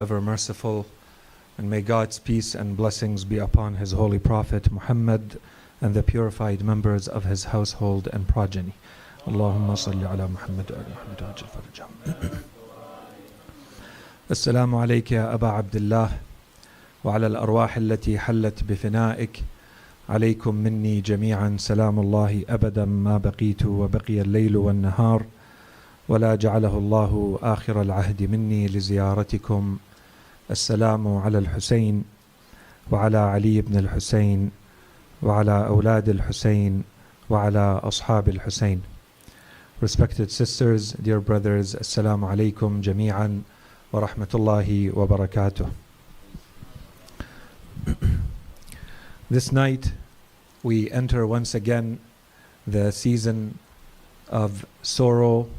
Ever merciful, and may God's peace and blessings be upon His holy Prophet Muhammad and the purified members of his household and progeny. Allahumma salli ala Muhammad wa ala Muhammad wa ajil farajahum. Assalamu alayka ya Aba Abdullah wa ala al-arwah allati hallat bifina'ik. عليكم مني جميعا سلام الله أبدا ما بقيت وبقي الليل والنهار ولا جعله الله آخر العهد مني لزيارتكم. السلام على الحسين وعلى علي بن الحسين وعلى أولاد الحسين وعلى أصحاب الحسين. Respected sisters, dear brothers, Assalamu alaikum jami'an wa rahmatullahi wa barakatuh. This night we enter once again the season of sorrow,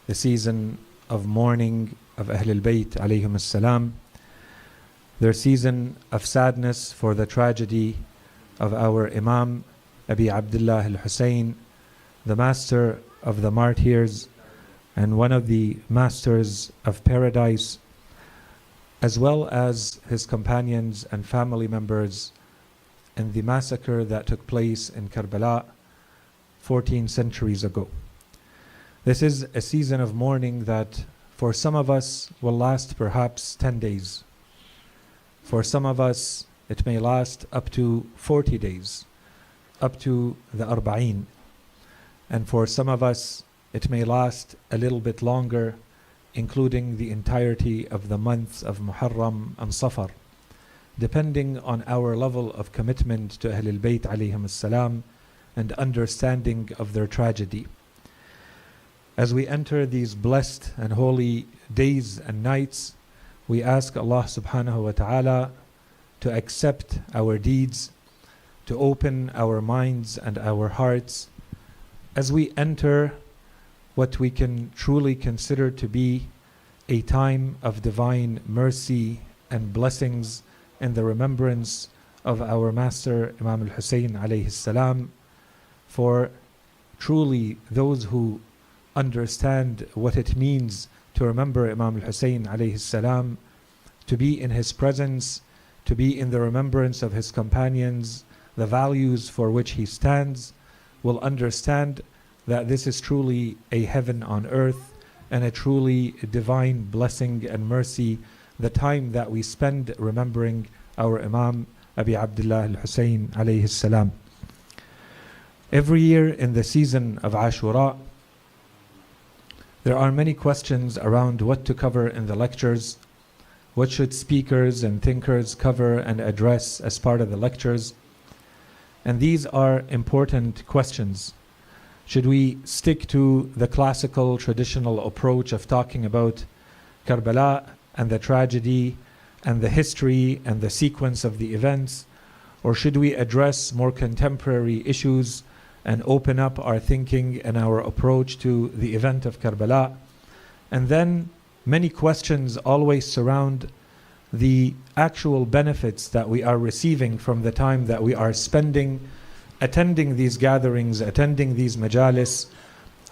the season of mourning of Ahlul Bayt alayhim as-salam, their season of sadness for the tragedy of our Imam Abi Abdullah al-Hussain, the master of the martyrs and one of the masters of paradise, as well as his companions and family members in the massacre that took place in Karbala 14 centuries ago. This is a season of mourning that for some of us will last perhaps 10 days. For some of us it may last up to 40 days, up to the Arba'een. And for some of us it may last a little bit longer, including the entirety of the months of Muharram and Safar, depending on our level of commitment to Ahlul Bayt alayhim as-salam and understanding of their tragedy. As we enter these blessed and holy days and nights, we ask Allah subhanahu wa ta'ala to accept our deeds, to open our minds and our hearts as we enter what we can truly consider to be a time of divine mercy and blessings in the remembrance of our master Imam Hussain alayhi salam. For truly those who understand what it means to remember Imam Hussain alayhi salam, to be in his presence, to be in the remembrance of his companions, the values for which he stands, will understand that this is truly a heaven on earth and a truly divine blessing and mercy, the time that we spend remembering our Imam Abi Abdullah al-Hussain alayhi salam. Every year in the season of Ashura, there are many questions around what to cover in the lectures, what should speakers and thinkers cover and address as part of the lectures. And these are important questions. Should we stick to the classical traditional approach of talking about Karbala and the tragedy and the history and the sequence of the events, or should we address more contemporary issues and open up our thinking and our approach to the event of Karbala? And then many questions always surround the actual benefits that we are receiving from the time that we are spending attending these gatherings, attending these majalis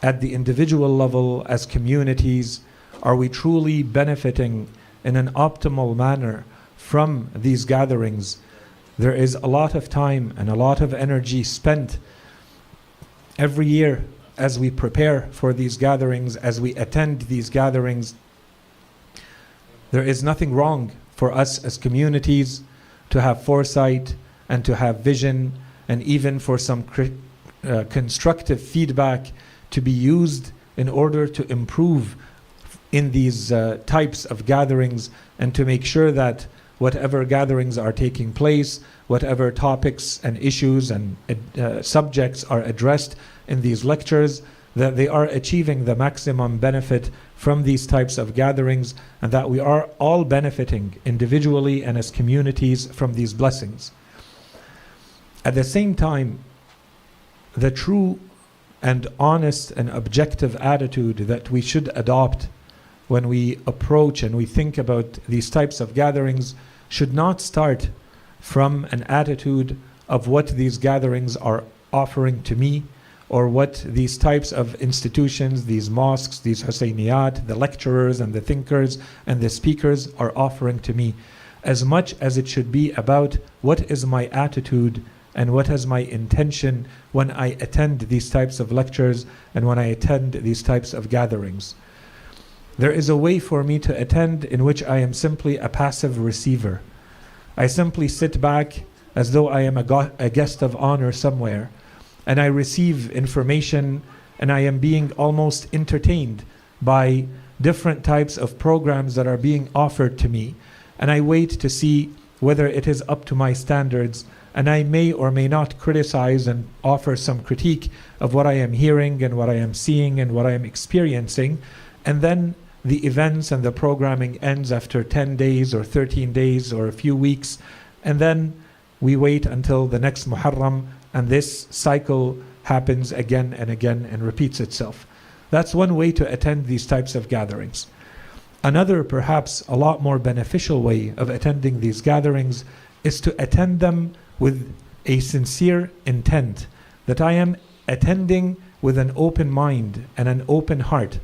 at the individual level as communities. Are we truly benefiting in an optimal manner from these gatherings? There is a lot of time and a lot of energy spent every year as we prepare for these gatherings, as we attend these gatherings. There is nothing wrong for us as communities to have foresight and to have vision, and even for some constructive feedback to be used in order to improve in these types of gatherings, and to make sure that whatever gatherings are taking place, whatever topics and issues and subjects are addressed in these lectures, that they are achieving the maximum benefit from these types of gatherings, and that we are all benefiting individually and as communities from these blessings. At the same time, the true and honest and objective attitude that we should adopt when we approach and we think about these types of gatherings should not start from an attitude of what these gatherings are offering to me, or what these types of institutions, these mosques, these Hussainiyat, the lecturers and the thinkers and the speakers are offering to me, as much as it should be about what is my attitude and what is my intention when I attend these types of lectures and when I attend these types of gatherings. There is a way for me to attend in which I am simply a passive receiver. I simply sit back as though I am a guest of honor somewhere, and I receive information, and I am being almost entertained by different types of programs that are being offered to me, and I wait to see whether it is up to my standards, and I may or may not criticize and offer some critique of what I am hearing and what I am seeing and what I am experiencing, and then the events and the programming ends after 10 days or 13 days or a few weeks, and then we wait until the next Muharram, and this cycle happens again and again and repeats itself. That's one way to attend these types of gatherings. Another, perhaps a lot more beneficial way of attending these gatherings is to attend them with a sincere intent, that I am attending with an open mind and an open heart.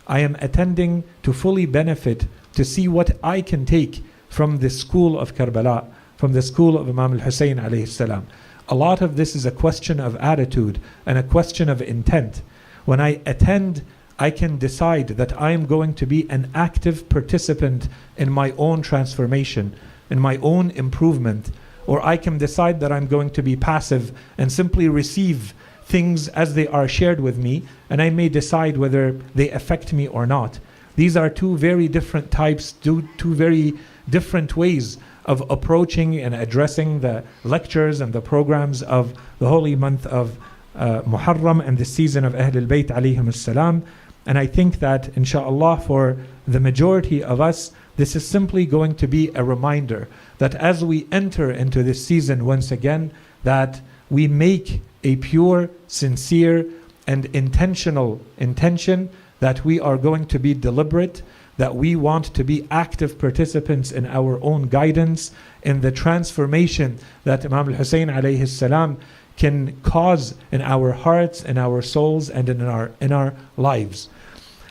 I am attending to fully benefit, to see what I can take from the school of Karbala, from the school of Imam Hussain alayhi salam. A lot of this is a question of attitude and a question of intent. When I attend, I can decide that I am going to be an active participant in my own transformation, in my own improvement, or I can decide that I'm going to be passive and simply receive things as they are shared with me, and I may decide whether they affect me or not. These are two very different types, two very different ways of approaching and addressing the lectures and the programs of the holy month of Muharram and the season of Ahlul Bayt alayhim salam. And I think that, inshallah, for the majority of us, this is simply going to be a reminder that as we enter into this season once again, that we make a pure, sincere, and intentional intention that we are going to be deliberate, that we want to be active participants in our own guidance, in the transformation that Imam Hussain alayhi salam can cause in our hearts, in our souls, and in our lives.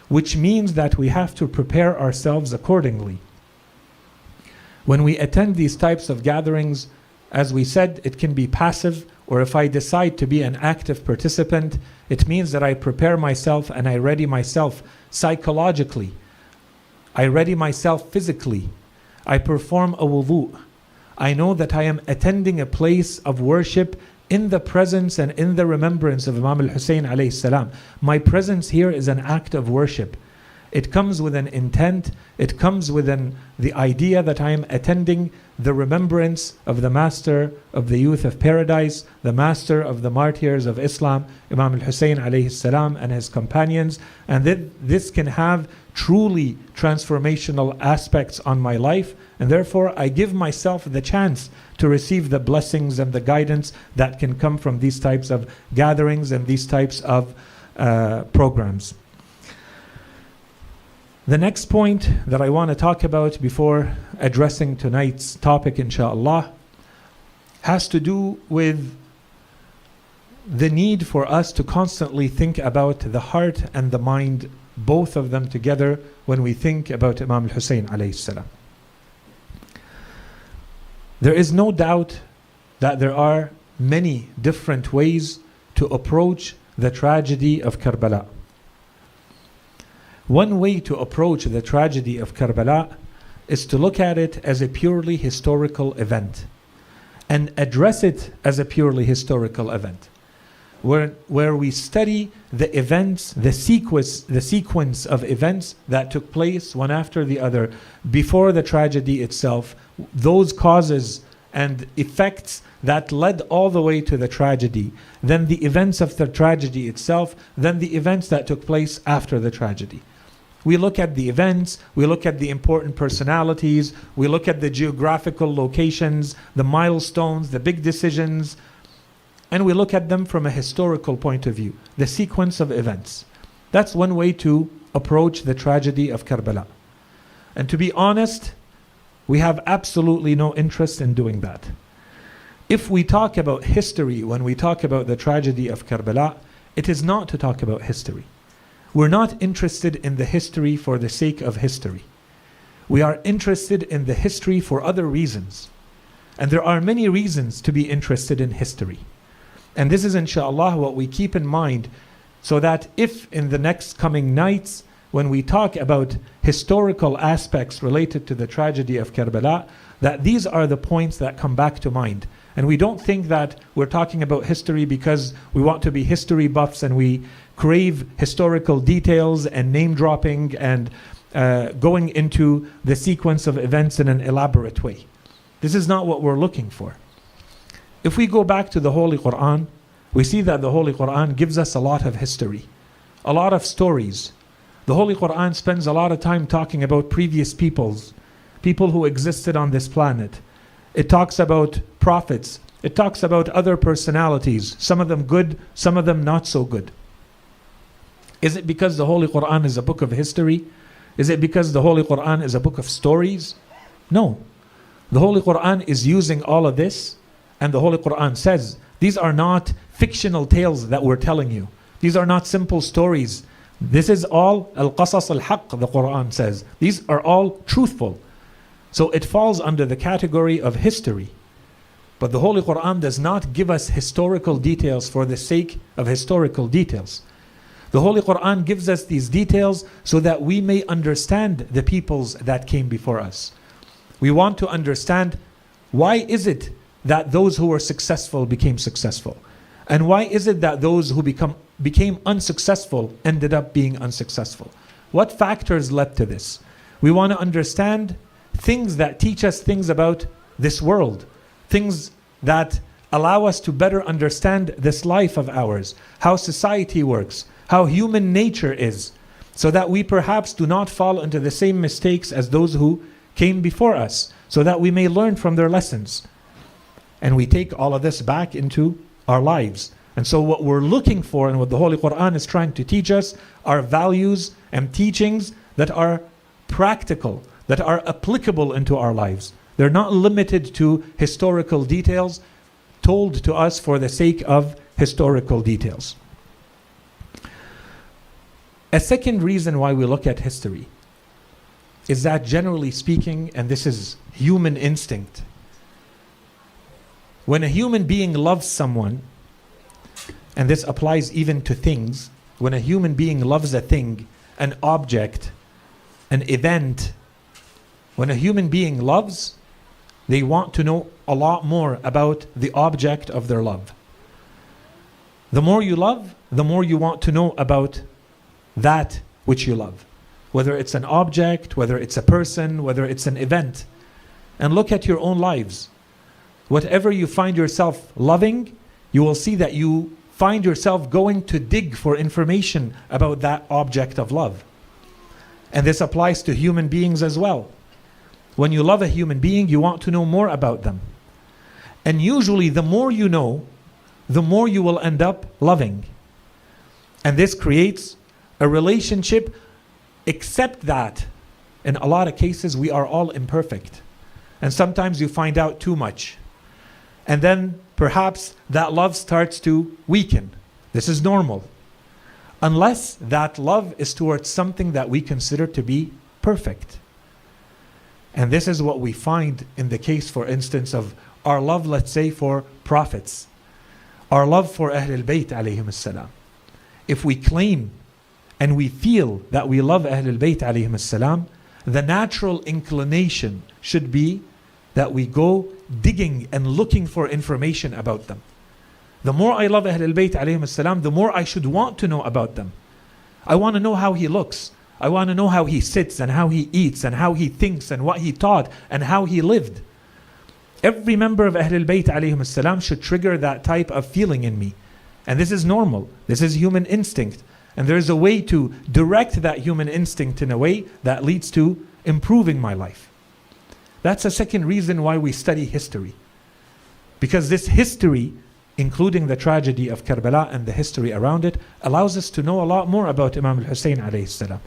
Which means that we have to prepare ourselves accordingly. When we attend these types of gatherings, as we said, it can be passive, or if I decide to be an active participant, it means that I prepare myself and I ready myself psychologically. I ready myself physically. I perform a wudu. I know that I am attending a place of worship in the presence and in the remembrance of Imam Hussain alayhi salam. My presence here is an act of worship. It comes with an intent. It comes with the idea that I am attending the remembrance of the master of the youth of paradise, the master of the martyrs of Islam, Imam Hussain alayhi salam, and his companions. And this can have truly transformational aspects on my life. And therefore, I give myself the chance to receive the blessings and the guidance that can come from these types of gatherings and these types of programs. The next point that I want to talk about before addressing tonight's topic, inshallah, has to do with the need for us to constantly think about the heart and the mind, both of them together, when we think about Imam Hussain alayhi salam. There is no doubt that there are many different ways to approach the tragedy of Karbala. One way to approach the tragedy of Karbala is to look at it as a purely historical event and address it as a purely historical event, where we study the events, the sequence of events that took place one after the other before the tragedy itself, those causes and effects that led all the way to the tragedy, then the events of the tragedy itself, then the events that took place after the tragedy. We look at the events, we look at the important personalities, we look at the geographical locations, the milestones, the big decisions, and we look at them from a historical point of view, the sequence of events. That's one way to approach the tragedy of Karbala. And to be honest, we have absolutely no interest in doing that. If we talk about history, when we talk about the tragedy of Karbala, it is not to talk about history. We're not interested in the history for the sake of history. We are interested in the history for other reasons. And there are many reasons to be interested in history. And this is inshallah what we keep in mind, so that if in the next coming nights, when we talk about historical aspects related to the tragedy of Karbala, that these are the points that come back to mind. And we don't think that we're talking about history because we want to be history buffs and we crave historical details and name dropping and going into the sequence of events in an elaborate way. This is not what we're looking for. If we go back to the Holy Quran, we see that the Holy Quran gives us a lot of history, a lot of stories. The Holy Quran spends a lot of time talking about previous peoples, people who existed on this planet. It talks about prophets. It talks about other personalities, some of them good, some of them not so good. Is it because the Holy Quran is a book of history? Is it because the Holy Quran is a book of stories? No. The Holy Quran is using all of this, and the Holy Quran says, these are not fictional tales that we're telling you. These are not simple stories. This is all al-qasas al-haqq, the Quran says. These are all truthful. So it falls under the category of history. But the Holy Quran does not give us historical details for the sake of historical details. The Holy Quran gives us these details so that we may understand the peoples that came before us. We want to understand, why is it that those who were successful became successful? And why is it that those who became unsuccessful ended up being unsuccessful? What factors led to this? We want to understand things that teach us things about this world, things that allow us to better understand this life of ours, how society works, how human nature is, so that we perhaps do not fall into the same mistakes as those who came before us, so that we may learn from their lessons. And we take all of this back into our lives. And so what we're looking for and what the Holy Quran is trying to teach us are values and teachings that are practical, that are applicable into our lives. They're not limited to historical details told to us for the sake of historical details. A second reason why we look at history is that, generally speaking, and this is human instinct, when a human being loves someone, and this applies even to things, when a human being loves a thing, an object, an event, when a human being loves, they want to know a lot more about the object of their love. The more you love, the more you want to know about that which you love. Whether it's an object, whether it's a person, whether it's an event. And look at your own lives. Whatever you find yourself loving, you will see that you find yourself going to dig for information about that object of love. And this applies to human beings as well. When you love a human being, you want to know more about them. And usually the more you know, the more you will end up loving. And this creates a relationship, except that in a lot of cases we are all imperfect. And sometimes you find out too much. And then perhaps that love starts to weaken. This is normal. Unless that love is towards something that we consider to be perfect. And this is what we find in the case, for instance, of our love, let's say, for prophets. Our love for Ahlul Bayt alayhim salam. If we claim and we feel that we love Ahlul Bayt alayhim salam, the natural inclination should be that we go digging and looking for information about them. The more I love Ahlul Bayt alayhim salam, the more I should want to know about them. I want to know how he looks. I want to know how he sits and how he eats and how he thinks and what he taught and how he lived. Every member of Ahlul Bayt alayhim salam should trigger that type of feeling in me. And this is normal. This is human instinct. And there's a way to direct that human instinct in a way that leads to improving my life. That's a second reason why we study history. Because this history, including the tragedy of Karbala and the history around it, allows us to know a lot more about Imam Hussain alayhi salam.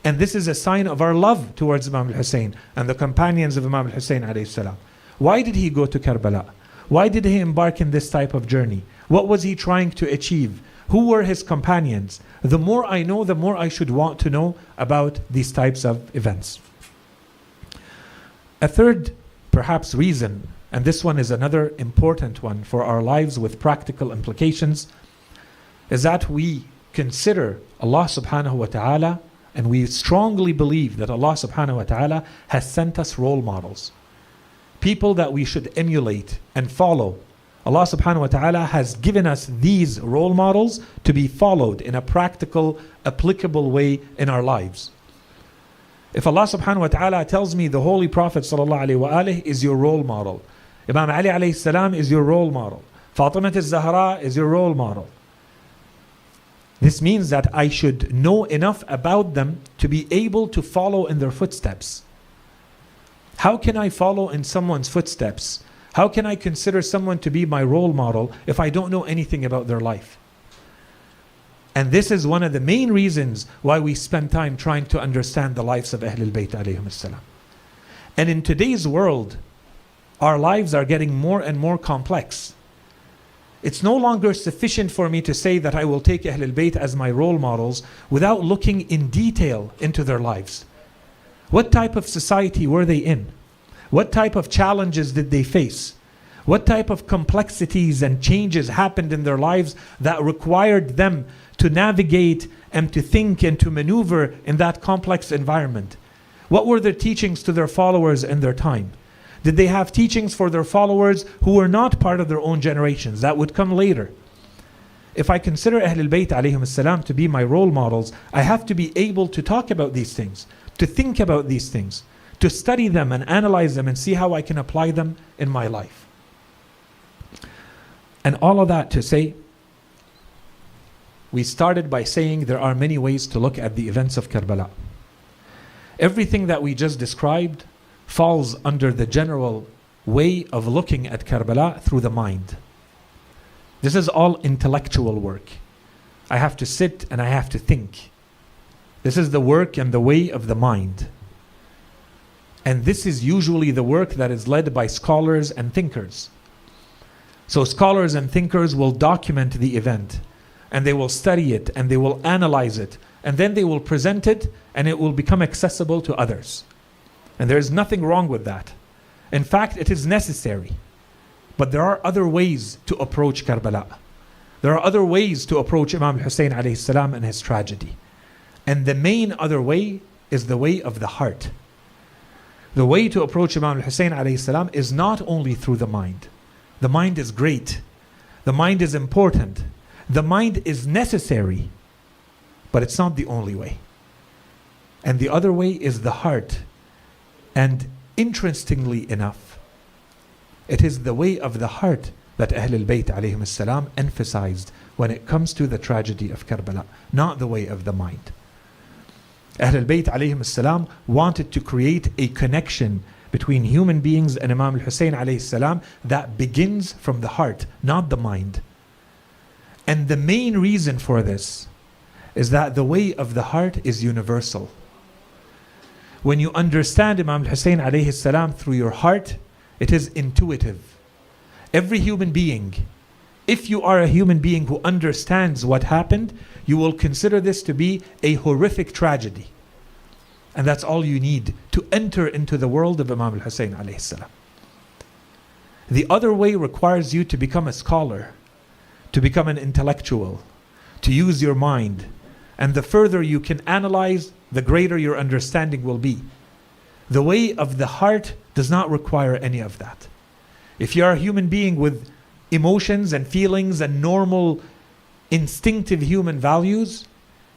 And this is a sign of our love towards Imam Hussain and the companions of Imam Hussain alayhi salam. Why did he go to Karbala? Why did he embark in this type of journey? What was he trying to achieve? Who were his companions? The more I know, the more I should want to know about these types of events. A third, perhaps, reason, and this one is another important one for our lives with practical implications, is that we consider Allah subhanahu wa ta'ala, and we strongly believe that Allah subhanahu wa ta'ala has sent us role models. People that we should emulate and follow. Allah subhanahu wa ta'ala has given us these role models to be followed in a practical, applicable way in our lives. If Allah subhanahu wa ta'ala tells me the Holy Prophet sallallahu alaihi wasallam is your role model, Imam Ali alayhi salam is your role model, Fatima al-Zahra is your role model, this means that I should know enough about them to be able to follow in their footsteps. How can I follow in someone's footsteps? How can I consider someone to be my role model if I don't know anything about their life? And this is one of the main reasons why we spend time trying to understand the lives of Ahlul Bayt alayhim salam. And in today's world, our lives are getting more and more complex. It's no longer sufficient for me to say that I will take Ahlul Bayt as my role models without looking in detail into their lives. What type of society were they in? What type of challenges did they face? What type of complexities and changes happened in their lives that required them to navigate and to think and to maneuver in that complex environment? What were their teachings to their followers in their time? Did they have teachings for their followers who were not part of their own generations? That would come later. If I consider Ahlul Bayt alayhim salam to be my role models, I have to be able to talk about these things, to think about these things, to study them and analyze them and see how I can apply them in my life. And all of that to say, we started by saying there are many ways to look at the events of Karbala. Everything that we just described falls under the general way of looking at Karbala through the mind. This is all intellectual work. I have to sit and I have to think. This is the work and the way of the mind. And this is usually the work that is led by scholars and thinkers. So scholars and thinkers will document the event, and they will study it, and they will analyze it, and then they will present it, and it will become accessible to others. And there is nothing wrong with that. In fact, it is necessary. But there are other ways to approach Karbala. There are other ways to approach Imam Hussain alayhi salam and his tragedy. And the main other way is the way of the heart. The way to approach Imam Hussain alayhi salam is not only through the mind. The mind is great. The mind is important. The mind is necessary. But it's not the only way. And the other way is the heart. And interestingly enough, it is the way of the heart that Ahlul Bayt alayhim salam emphasized when it comes to the tragedy of Karbala, not the way of the mind. Ahlul Bayt alayhim salam wanted to create a connection between human beings and Imam Hussain alayhi salam that begins from the heart, not the mind. And the main reason for this is that the way of the heart is universal. When you understand Imam Hussain alayhi salam through your heart, it is intuitive. Every human being, if you are a human being who understands what happened, you will consider this to be a horrific tragedy. And that's all you need to enter into the world of Imam Hussain alayhi salam. The other way requires you to become a scholar, to become an intellectual, to use your mind. And the further you can analyze, the greater your understanding will be. The way of the heart does not require any of that. If you are a human being with emotions and feelings and normal instinctive human values,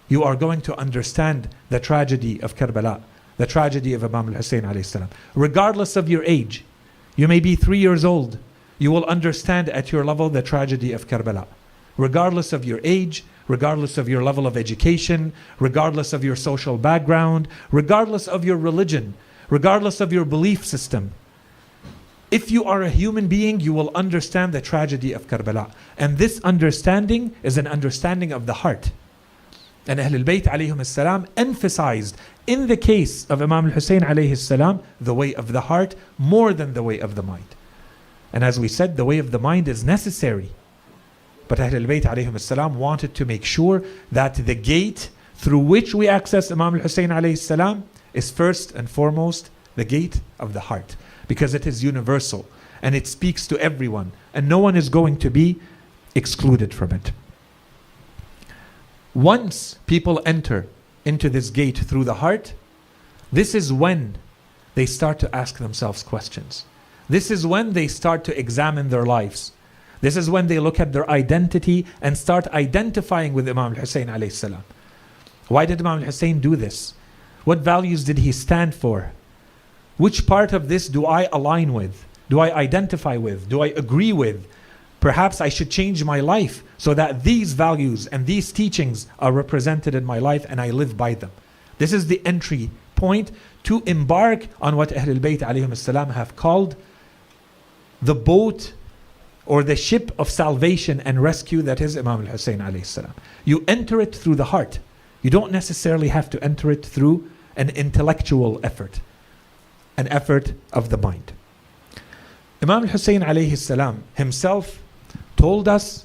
you are going to understand the tragedy of Karbala, the tragedy of Imam Hussain alayhi salam. Regardless of your age, you may be 3 years old, you will understand at your level the tragedy of Karbala. Regardless of your age, regardless of your level of education, regardless of your social background, regardless of your religion, regardless of your belief system. If you are a human being, you will understand the tragedy of Karbala. And this understanding is an understanding of the heart. And Ahlul Bayt alayhim salam emphasized in the case of Imam Hussain alayhi salam the way of the heart more than the way of the mind. And as we said, the way of the mind is necessary. But Ahlul Bayt alayhim as-salam wanted to make sure that the gate through which we access Imam Hussain alayhi salam is first and foremost the gate of the heart, because it is universal and it speaks to everyone and no one is going to be excluded from it. Once people enter into this gate through the heart, this is when they start to ask themselves questions. This is when they start to examine their lives. This is when they look at their identity and start identifying with Imam Hussain alayhi salam. Why did Imam Hussain do this? What values did he stand for? Which part of this do I align with? Do I identify with? Do I agree with? Perhaps I should change my life so that these values and these teachings are represented in my life and I live by them. This is the entry point to embark on what Ahlul Bayt alayhim as-salam have called the boat or the ship of salvation and rescue, that is Imam Hussain alayhi salam. You enter it through the heart. You don't necessarily have to enter it through an intellectual effort, an effort of the mind. Imam Hussain alayhi salam himself told us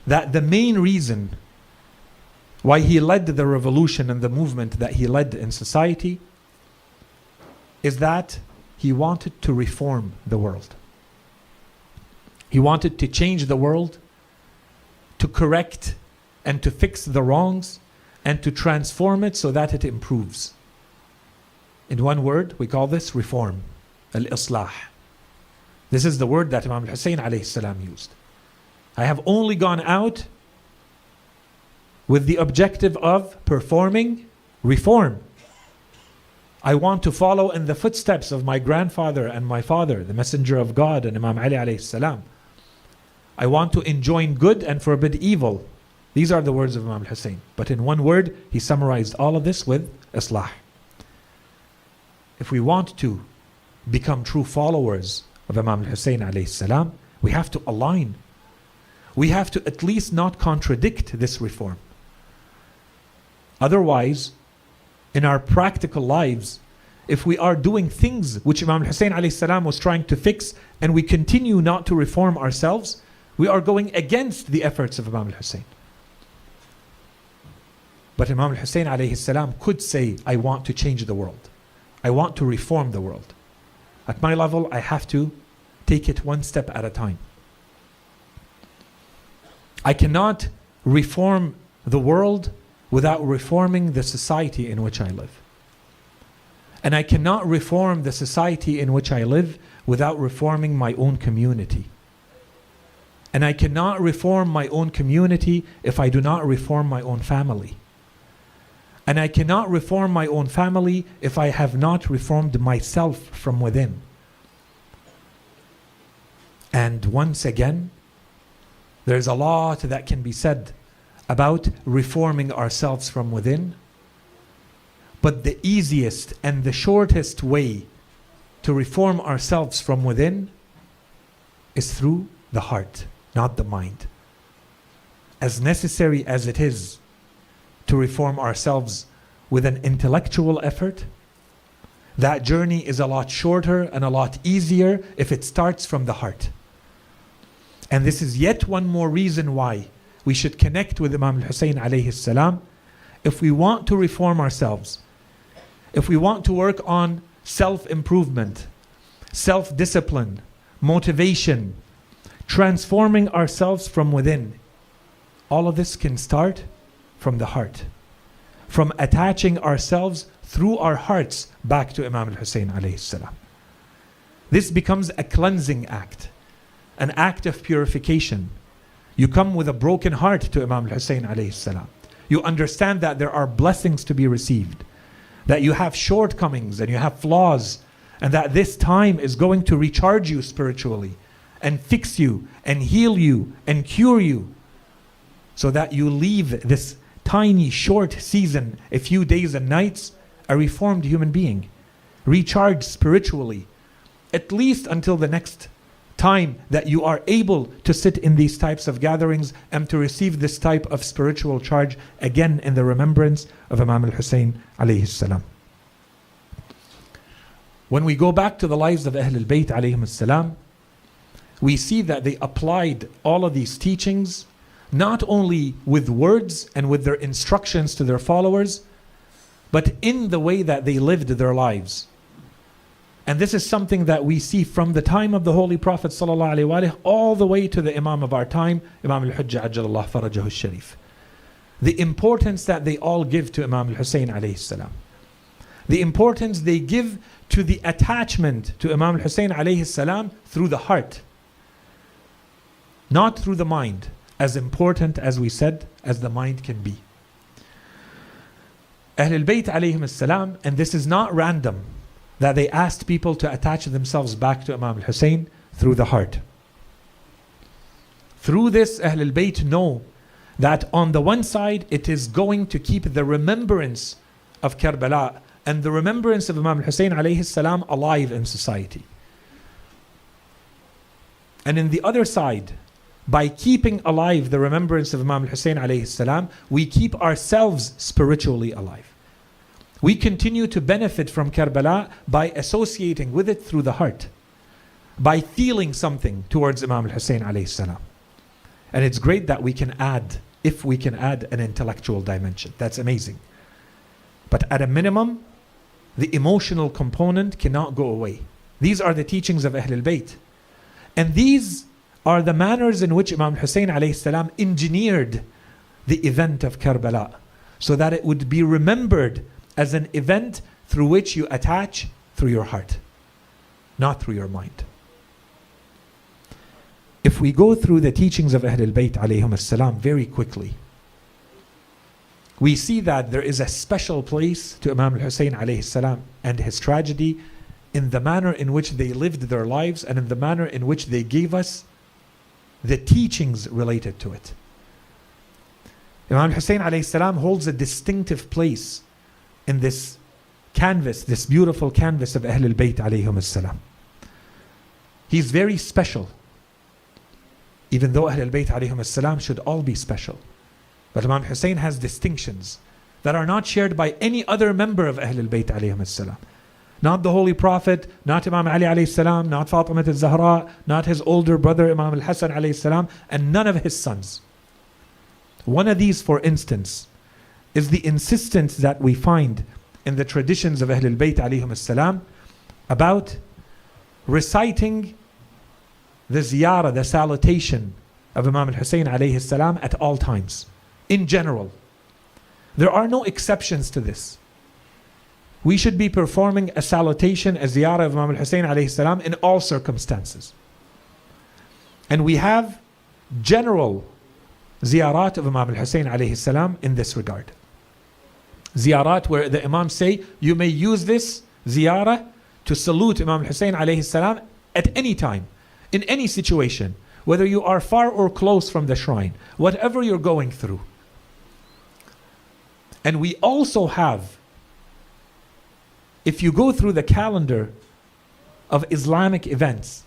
that the main reason why he led the revolution and the movement that he led in society is that he wanted to reform the world. He wanted to change the world, to correct and to fix the wrongs, and to transform it so that it improves. In one word, we call this reform, al-islah. This is the word that Imam Hussain alayhi salam used. I have only gone out with the objective of performing reform. I want to follow in the footsteps of my grandfather and my father, the Messenger of God and Imam Ali alayhi salam. I want to enjoin good and forbid evil. These are the words of Imam Hussain. But in one word, he summarized all of this with islah. If we want to become true followers of Imam Hussain alayhi salam, we have to align. We have to at least not contradict this reform. Otherwise, in our practical lives, if we are doing things which Imam Hussain alayhi salam was trying to fix and we continue not to reform ourselves, we are going against the efforts of Imam Hussain. But Imam Hussain alayhi salam could say, I want to change the world. I want to reform the world. At my level, I have to take it one step at a time. I cannot reform the world without reforming the society in which I live. And I cannot reform the society in which I live without reforming my own community. And I cannot reform my own community if I do not reform my own family. And I cannot reform my own family if I have not reformed myself from within. And once again, there's a lot that can be said about reforming ourselves from within. But the easiest and the shortest way to reform ourselves from within is through the heart, not the mind. As necessary as it is to reform ourselves with an intellectual effort, that journey is a lot shorter and a lot easier if it starts from the heart. And this is yet one more reason why we should connect with Imam Hussain alayhi salam if we want to reform ourselves, if we want to work on self-improvement, self-discipline, motivation, transforming ourselves from within. All of this can start from the heart, from attaching ourselves through our hearts back to Imam Hussain alayhi salam. This becomes a cleansing act, an act of purification. You come with a broken heart to Imam Hussain alayhi salam. You understand that there are blessings to be received, that you have shortcomings and you have flaws, and that this time is going to recharge you spiritually and fix you and heal you and cure you, so that you leave this tiny short season, a few days and nights, a reformed human being, recharged spiritually, at least until the next time that you are able to sit in these types of gatherings and to receive this type of spiritual charge again in the remembrance of Imam al-Hussain alayhi salam. When we go back to the lives of Ahlul Bayt alayhim salam, we see that they applied all of these teachings not only with words and with their instructions to their followers, but in the way that they lived their lives. And this is something that we see from the time of the Holy Prophet ﷺ all the way to the Imam of our time, Imam al-Hujjah Ajjalallahu Farajahu al-Sharif. The importance that they all give to Imam Hussain alayhi salam. The importance they give to the attachment to Imam Hussain alayhi salam through the heart, not through the mind, as important as we said as the mind can be. Ahlul Bayt alayhim salam, and this is not random, that they asked people to attach themselves back to Imam Hussain through the heart. Through this, Ahlul Bayt know that on the one side, it is going to keep the remembrance of Karbala and the remembrance of Imam Hussain alayhi salam alive in society. And in the other side, by keeping alive the remembrance of Imam Hussain alayhi salam, we keep ourselves spiritually alive. We continue to benefit from Karbala by associating with it through the heart, by feeling something towards Imam Hussain alayhi salam. And it's great that we can add, if we can add an intellectual dimension. That's amazing. But at a minimum, the emotional component cannot go away. These are the teachings of Ahlul Bayt. And these are the manners in which Imam Hussain alayhi salam engineered the event of Karbala, so that it would be remembered as an event through which you attach through your heart, not through your mind. If we go through the teachings of Ahlul Bayt alayhim salam very quickly, we see that there is a special place to Imam Hussain alayhi salam and his tragedy in the manner in which they lived their lives and in the manner in which they gave us the teachings related to it. Imam Hussain alayhi salam holds a distinctive place in this canvas, this beautiful canvas of Ahlul Bayt alayhim salam. He's very special, even though Ahlul Bayt alayhim salam should all be special. But Imam Hussain has distinctions that are not shared by any other member of Ahlul Bayt alayhim salam. Not the Holy Prophet, not Imam Ali alayhi salam, not Fatima al-Zahra, not his older brother Imam al-Hasan alayhi salam, and none of his sons. One of these, for instance, is the insistence that we find in the traditions of Ahlul Bayt alayhim salam about reciting the ziyarah, the salutation of Imam al-Hussain alayhi salam at all times, in general. There are no exceptions to this. We should be performing a salutation, a ziyarah of Imam al-Hussain alayhi salam in all circumstances. And we have general ziyarat of Imam al-Hussain alayhi salam in this regard. Ziyarat where the Imams say, you may use this ziyarah to salute Imam al-Hussain alayhi salam at any time, in any situation, whether you are far or close from the shrine, whatever you're going through. And we also have, if you go through the calendar of Islamic events,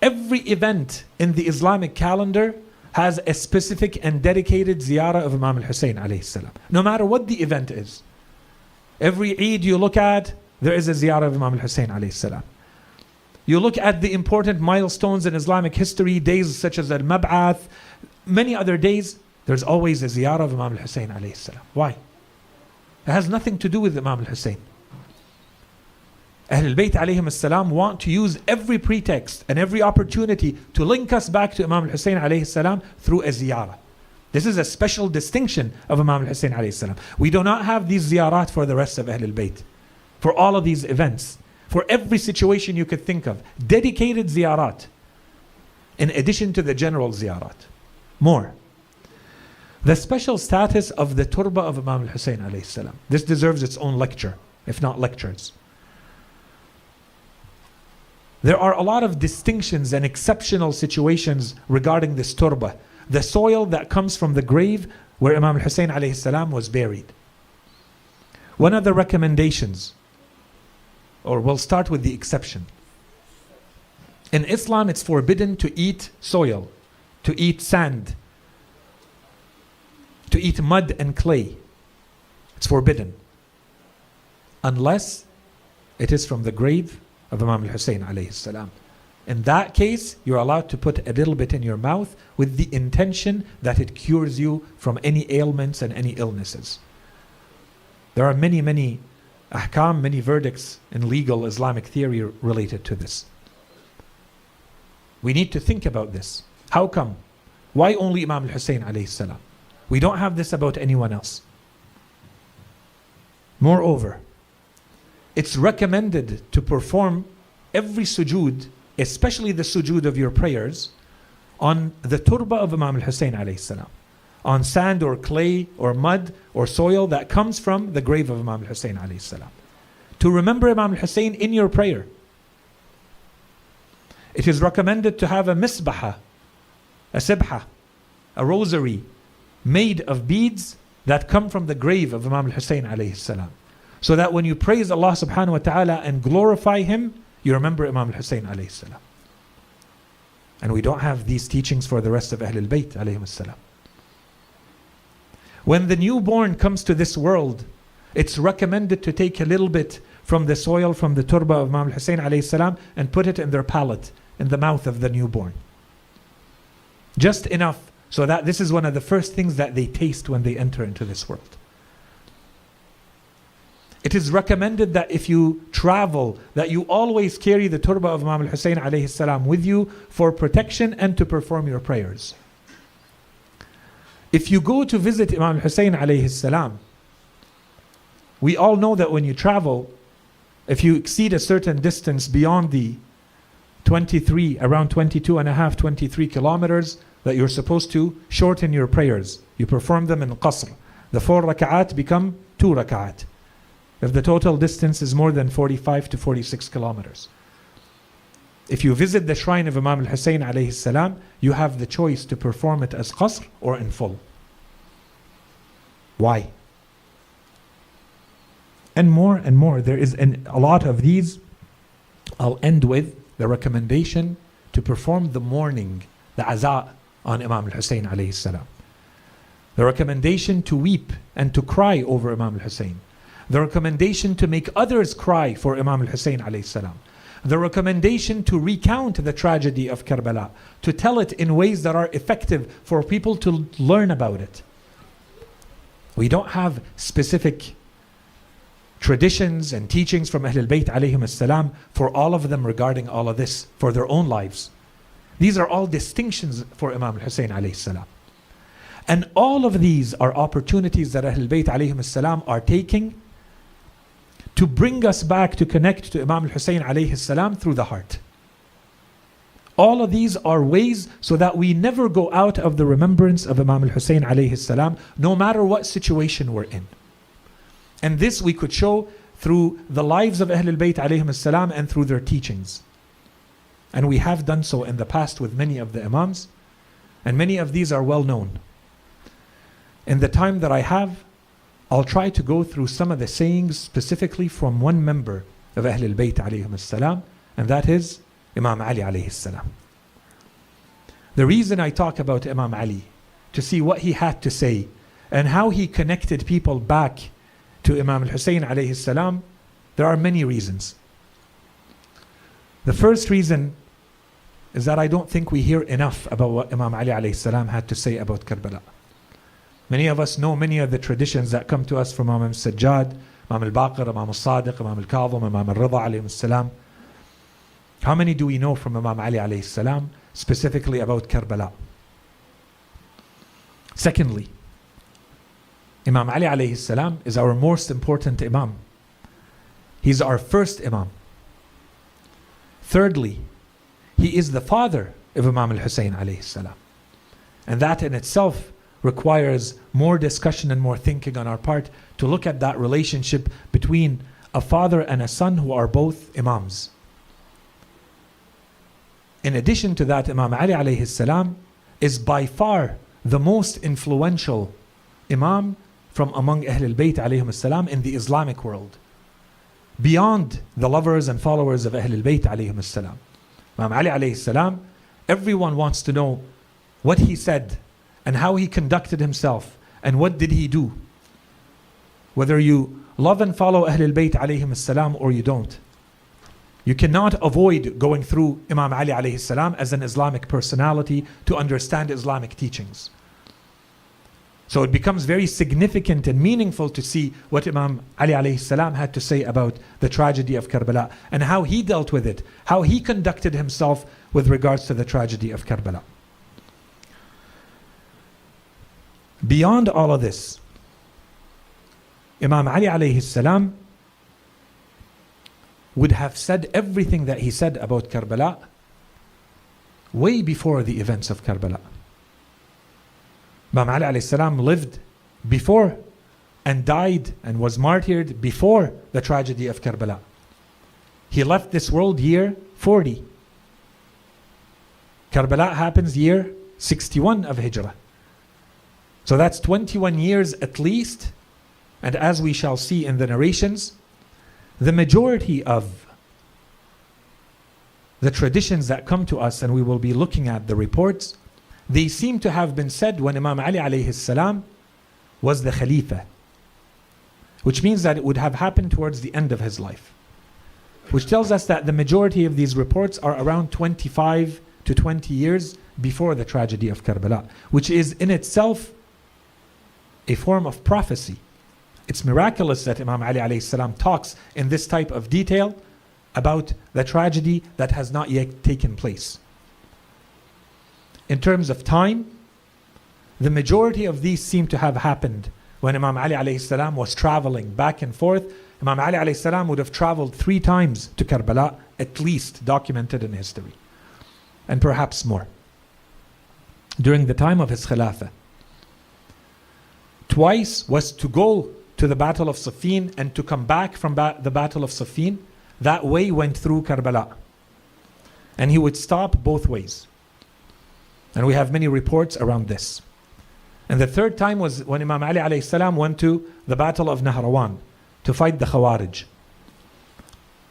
every event in the Islamic calendar has a specific and dedicated ziyarah of Imam al-Hussain alayhi salam, no matter what the event is. Every Eid you look at, there is a ziyarah of Imam al-Hussain alayhi salam. You look at the important milestones in Islamic history, days such as al-Mab'ath, many other days, there's always a ziyarah of Imam al-Hussain alayhi salam. Why? It has nothing to do with Imam al-Hussain. Ahlul Bayt alayhim salam want to use every pretext and every opportunity to link us back to Imam al-Hussain alayhi salam through a ziyarah. This is a special distinction of Imam al-Hussain alayhi salam. We do not have these ziyarat for the rest of Ahlul Bayt. For all of these events, for every situation you could think of, dedicated ziyarat, in addition to the general ziyarat. More. The special status of the turba of Imam al-Hussain alayhi salam. This deserves its own lecture, if not lectures. There are a lot of distinctions and exceptional situations regarding this turba, the soil that comes from the grave where Imam al-Hussain alayhi salam was buried. One of the recommendations, or we'll start with the exception. In Islam, it's forbidden to eat soil, to eat sand, to eat mud and clay. It's forbidden. Unless it is from the grave of Imam al-Hussain alayhi salam. In that case, you're allowed to put a little bit in your mouth with the intention that it cures you from any ailments and any illnesses. There are many, many ahkam, many verdicts in legal Islamic theory related to this. We need to think about this. How come? Why only Imam Hussain alayhi salam? We don't have this about anyone else. Moreover, it's recommended to perform every sujood, especially the sujood of your prayers, on the turba of Imam Hussain alayhi salam, on sand or clay or mud or soil that comes from the grave of Imam Hussain alayhi salam. To remember Imam Hussain in your prayer. It is recommended to have a misbaha, a sibha, a rosary made of beads that come from the grave of Imam Hussain alayhi salam. So that when you praise Allah subhanahu wa ta'ala and glorify him, you remember Imam Hussain alayhi salam. And we don't have these teachings for the rest of Ahlul Bayt alayhim salam. When the newborn comes to this world, it's recommended to take a little bit from the soil from the turba of Imam Hussain alayhi salam and put it in their palate, in the mouth of the newborn. Just enough so that this is one of the first things that they taste when they enter into this world. It is recommended that if you travel, that you always carry the turba of Imam Hussain alayhi salam with you for protection and to perform your prayers. If you go to visit Imam Hussain alayhi salam, we all know that when you travel, if you exceed a certain distance beyond the 23, around 22 and a half, 23 kilometers, that you're supposed to shorten your prayers. You perform them in qasr. The 4 raka'at become 2 raka'at. If the total distance is more than 45 to 46 kilometers. If you visit the shrine of Imam Hussain alayhi salam, you have the choice to perform it as qasr or in full. Why? And more. There is a lot of these. I'll end with the recommendation to perform the mourning, the aza on Imam Hussain alayhi salam. The recommendation to weep and to cry over Imam Hussain. The recommendation to make others cry for Imam Hussain alayhi salam. The recommendation to recount the tragedy of Karbala, to tell it in ways that are effective for people to learn about it. We don't have specific traditions and teachings from Ahlul Bayt alayhim as-salam for all of them regarding all of this for their own lives. These are all distinctions for Imam Hussain alayhi salam. And all of these are opportunities that Ahlul Bayt alayhim as-salam are taking to bring us back to connect to Imam Hussain alayhi salam through the heart. All of these are ways so that we never go out of the remembrance of Imam Hussain alayhi salam, no matter what situation we're in. And this we could show through the lives of Ahlul Bayt alayhim as-salam and through their teachings. And we have done so in the past with many of the Imams, and many of these are well known. In the time that I have, I'll try to go through some of the sayings specifically from one member of Ahlul Bayt alayhim as-salam, and that is Imam Ali alayhi salam. The reason I talk about Imam Ali, to see what he had to say and how he connected people back to Imam Hussain alayhi salam, there are many reasons. The first reason is that I don't think we hear enough about what Imam Ali alayhi salam had to say about Karbala. Many of us know many of the traditions that come to us from Imam Sajjad, Imam al-Baqir, Imam al-Sadiq, Imam al-Kadhim, Imam al-Rida alayhi salam. How many do we know from Imam Ali alayhi salam specifically about Karbala? Secondly, Imam Ali alayhi salam is our most important Imam. He's our first Imam. Thirdly, he is the father of Imam al-Hussain alayhi salam. And that in itself requires more discussion and more thinking on our part to look at that relationship between a father and a son who are both Imams. In addition to that, Imam Ali alayhi salam is by far the most influential Imam from among Ahlul Bayt alayhim as-salam in the Islamic world, beyond the lovers and followers of Ahlul Bayt alayhim as-salam. Imam Ali alayhi salam, everyone wants to know what he said and how he conducted himself and what did he do. Whether you love and follow Ahlul Bayt alayhim as-salam or you don't. You cannot avoid going through Imam Ali alayhi salam as an Islamic personality to understand Islamic teachings. So it becomes very significant and meaningful to see what Imam Ali alayhi salam had to say about the tragedy of Karbala and how he dealt with it, how he conducted himself with regards to the tragedy of Karbala. Beyond all of this, Imam Ali alayhi salam would have said everything that he said about Karbala way before the events of Karbala. Imam Ali alayhi salam lived before and died and was martyred before the tragedy of Karbala. He left this world year 40. Karbala happens year 61 of Hijrah. So that's 21 years at least. And as we shall see in the narrations, the majority of the traditions that come to us, and we will be looking at the reports, they seem to have been said when Imam Ali alayhi salam was the Khalifa, which means that it would have happened towards the end of his life, which tells us that the majority of these reports are around 25 to 20 years before the tragedy of Karbala, which is in itself a form of prophecy. It's miraculous that Imam Ali alayhi salam talks in this type of detail about the tragedy that has not yet taken place. In terms of time, the majority of these seem to have happened when Imam Ali alayhi salam was traveling back and forth. Imam Ali alayhi salam would have traveled 3 times to Karbala, at least documented in history, and perhaps more, during the time of his Khilafah. Twice was to go to the Battle of Siffin and to come back from the Battle of Siffin. That way went through Karbala. And he would stop both ways. And we have many reports around this. And the third time was when Imam Ali alayhi salam went to the Battle of Nahrawan to fight the Khawarij.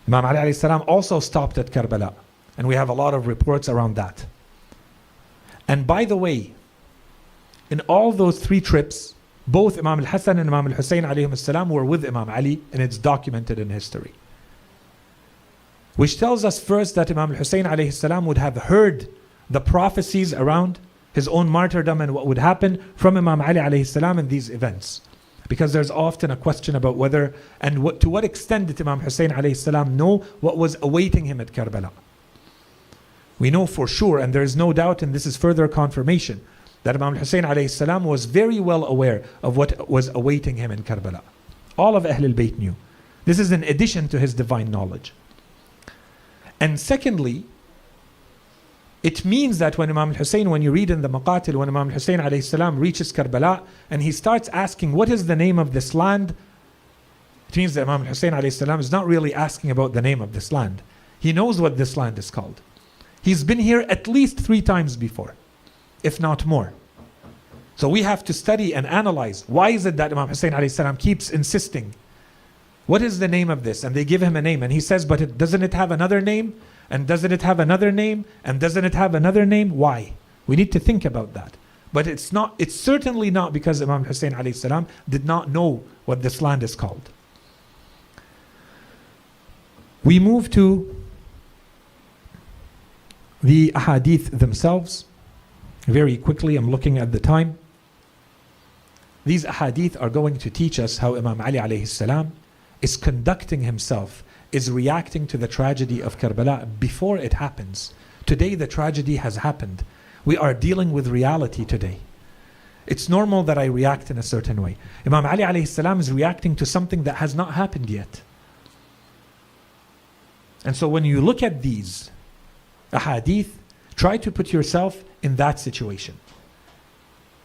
Imam Ali alayhi salam also stopped at Karbala. And we have a lot of reports around that. And by the way, in all those 3 trips, both Imam al-Hassan and Imam Hussain alayhim salam were with Imam Ali, and it's documented in history. Which tells us first that Imam Hussain alayhi salam would have heard the prophecies around his own martyrdom and what would happen from Imam Ali alayhi salam in these events. Because there's often a question about whether and to what extent did Imam Hussain alayhi salam know what was awaiting him at Karbala. We know for sure, and there is no doubt, and this is further confirmation, that Imam Hussain alayhi salam was very well aware of what was awaiting him in Karbala. All of Ahlul Bayt knew. This is in addition to his divine knowledge. And secondly, it means that when Imam Hussain, when you read in the Maqatil, when Imam Hussain alayhi salam reaches Karbala and he starts asking what is the name of this land, it means that Imam Hussain alayhi salam is not really asking about the name of this land. He knows what this land is called. He's been here at least 3 times before, if not more. So we have to study and analyze, why is it that Imam Hussain alayhi salam keeps insisting, what is the name of this? And they give him a name, and he says, but doesn't it have another name? And doesn't it have another name? And doesn't it have another name? Why? We need to think about that. But it's certainly not because Imam Hussain alayhi salam did not know what this land is called. We move to the ahadith themselves. Very quickly, I'm looking at the time. These ahadith are going to teach us how Imam Ali alayhi salam is conducting himself, is reacting to the tragedy of Karbala before it happens. Today the tragedy has happened. We are dealing with reality today. It's normal that I react in a certain way. Imam Ali alayhi salam is reacting to something that has not happened yet. And so when you look at these ahadith, try to put yourself in that situation.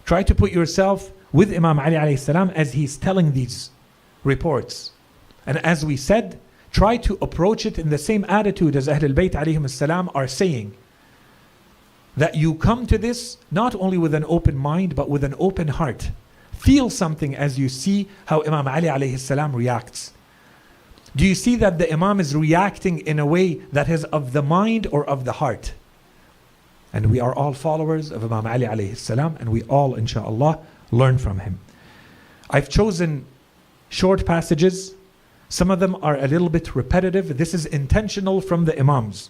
Try to put yourself with Imam Ali alayhi salam as he's telling these reports. And as we said, try to approach it in the same attitude as Ahlul Bayt alayhim salam are saying. That you come to this not only with an open mind, but with an open heart. Feel something as you see how Imam Ali alayhi salam reacts. Do you see that the Imam is reacting in a way that is of the mind or of the heart? And we are all followers of Imam Ali alayhi salam, and we all, inshaAllah, learn from him. I've chosen short passages Some of them are a little bit repetitive. This is intentional from the Imams.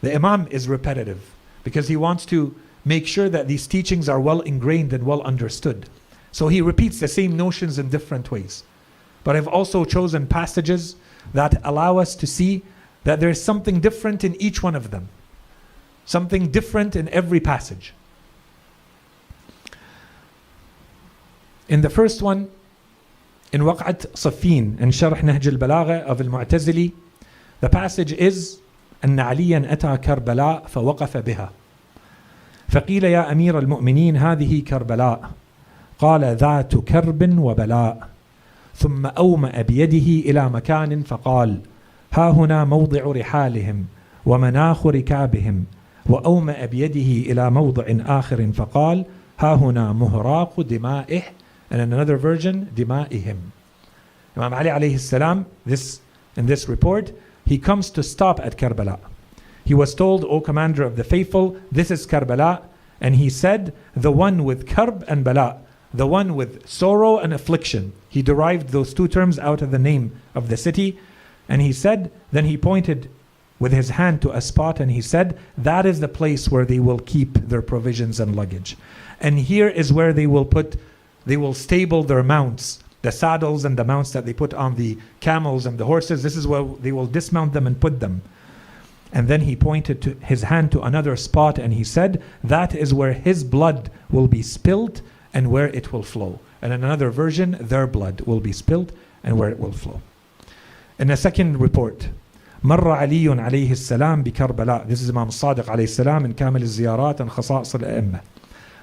The Imam is repetitive because he wants to make sure that these teachings are well ingrained and well understood. So he repeats the same notions in different ways. But I've also chosen passages that allow us to see that there's something different in each one of them. Something different in every passage. In the first one, in Waq'at Saffin, in Sharh Nahj al-Balagha of al-Mu'tazili, the passage is أن عليا أتى كربلاء فوقف بها فقيل يا أمير المؤمنين هذه كربلاء قال ذات كرب وبلاء ثم أومأ بيده إلى مكان فقال ها هنا موضع رحالهم ومناخ ركابهم وأومأ بيده إلى موضع آخر فقال ها هنا مهراق دمائه. And in another version, دمائهم. Imam Ali alayhi salam, in this report, he comes to stop at Karbala. He was told, O Commander of the Faithful, this is Karbala. And he said, the one with Karb and Bala, the one with sorrow and affliction. He derived those two terms out of the name of the city. And he said, then he pointed with his hand to a spot and he said, that is the place where they will keep their provisions and luggage. And here is where they will stable their mounts, the saddles and the mounts that they put on the camels and the horses. This is where they will dismount them and put them. And then he pointed to his hand to another spot and he said, that is where his blood will be spilt and where it will flow. And in another version, their blood will be spilt and where it will flow. In a second report, مر علي عليه السلام بكربلاء. This is Imam Sadiq عليه السلام in كامل الزيارات and خصائص الأئمة.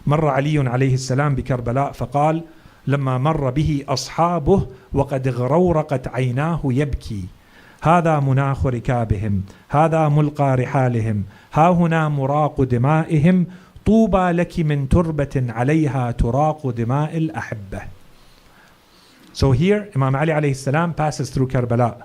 مر علي عليه السلام بكربلاء فقال لما مر به أصحابه وقد غرورقت عيناه يبكي هذا مناخ ركابهم هذا ملقى رحالهم ها هنا مراق دمائهم طوبى لك من تربة عليها تراق دماء الأحبة. So here Imam Ali alayhi salam passes through Karbala.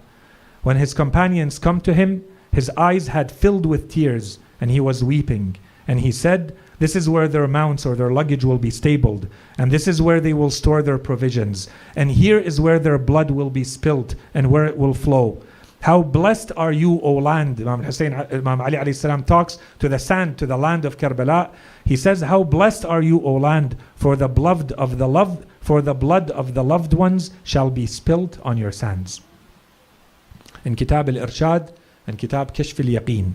When his companions come to him, his eyes had filled with tears and he was weeping. And he said, this is where their mounts or their luggage will be stabled. And this is where they will store their provisions. And here is where their blood will be spilt and where it will flow. How blessed are you, O land. Imam Hussain, Imam Ali alayhi salam talks to the sand, to the land of Karbala. He says, how blessed are you, O land, for the blood of the loved ones shall be spilt on your sands. In Kitab al-Irshad and Kitab Kashf al-Yaqeen,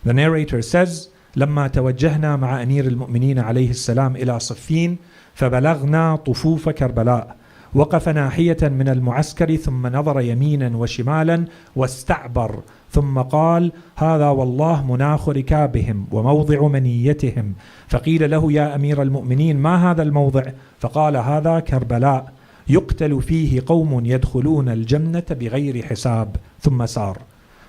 the narrator says, لما توجهنا مع أمير المؤمنين عليه السلام إلى صفين فبلغنا طفوف كربلاء وقف ناحية من المعسكر ثم نظر يمينا وشمالا واستعبر ثم قال هذا والله مناخ ركابهم وموضع منيتهم فقيل له يا أمير المؤمنين ما هذا الموضع فقال هذا كربلاء يقتل فيه قوم يدخلون الجنة بغير حساب ثم سار.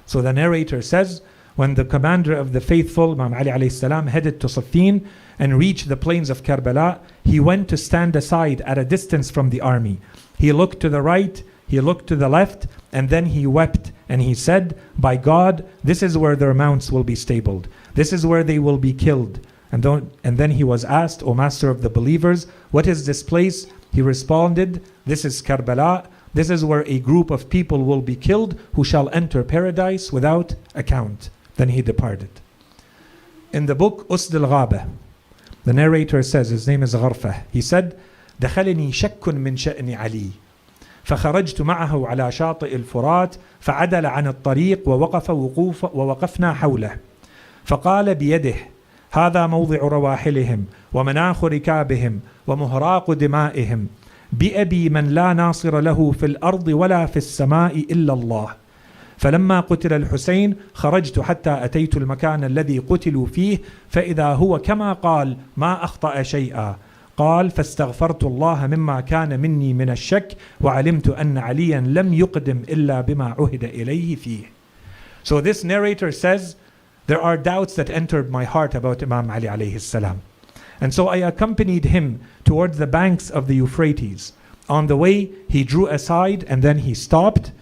So the narrator says, when the commander of the faithful, Imam Ali alayhi salam, headed to Saffin and reached the plains of Karbala, he went to stand aside at a distance from the army. He looked to the right, he looked to the left, and then he wept and he said, by God, this is where their mounts will be stabled. This is where they will be killed. And then he was asked, O master of the believers, what is this place? He responded, this is Karbala. This is where a group of people will be killed who shall enter paradise without account. Then he departed. In the book Usd al-Ghaba, the narrator says, his name is Gharfah, he said, دخلني شك من شأن علي فخرجت معه على شاطئ الفرات فعدل عن الطريق ووقفنا حوله فقال بيده هذا موضع رواحلهم ومناخ ركابهم ومهراق دمائهم بأبي من لا ناصر له في الأرض ولا في السماء إلا الله. فلما قتل الحسين خرجت حتى أتيت المكان الذي قتلوا فيه فإذا هو كما قال ما أخطأ شيئا. قال فاستغفرت الله مما كان مني من الشك وعلمت أن عليا لم يقدم إلا بما عهد إليه فيه. So this narrator says, there are doubts that entered my heart about Imam Ali alayhi salam. And so I accompanied him towards the banks of the Euphrates. On the way, he drew aside and then he stopped,